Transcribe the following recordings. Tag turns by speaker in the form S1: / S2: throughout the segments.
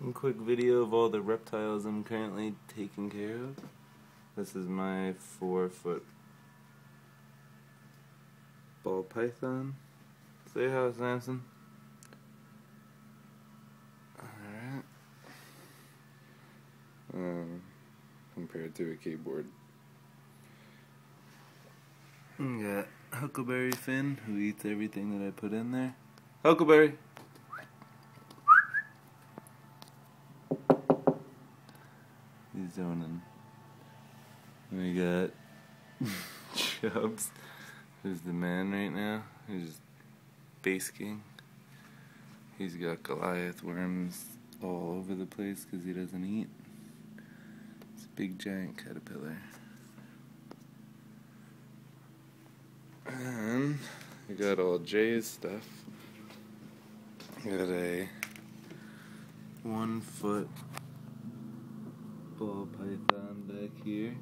S1: A quick video of all the reptiles I'm currently taking care of. This is my 4-foot ball python. Say hi, Samson. Alright. Compared to a keyboard. We got Huckleberry Finn, who eats everything that I put in there. Huckleberry! He's zoning. We got Chubbs, who's the man right now. He's basking. He's got Goliath worms all over the place because he doesn't eat. It's a big giant caterpillar. And we got all Jay's stuff. We got a 1-foot ball python back here.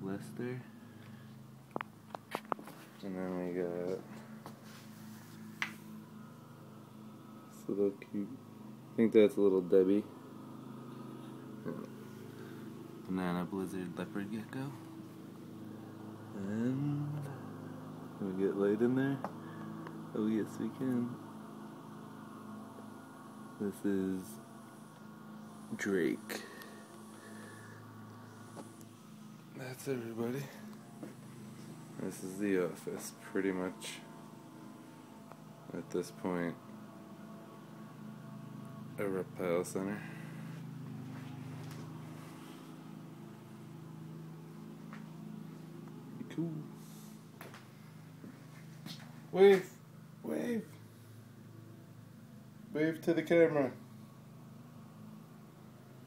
S1: Lester. And then we got this little cute, I think that's a little Debbie. Banana blizzard leopard gecko. And can we get light in there? Oh yes we can. This is Drake. That's everybody. This is the office, pretty much. At this point, a reptile center. Cool. Wave! Wave! Wave to the camera.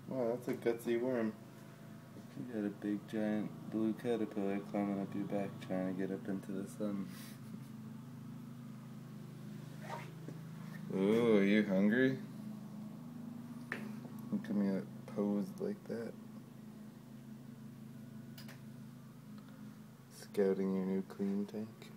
S1: Wow, that's a gutsy worm. You got a big giant blue caterpillar climbing up your back trying to get up into the sun. Ooh, are you hungry? Look at me posed like that. Scouting your new clean tank.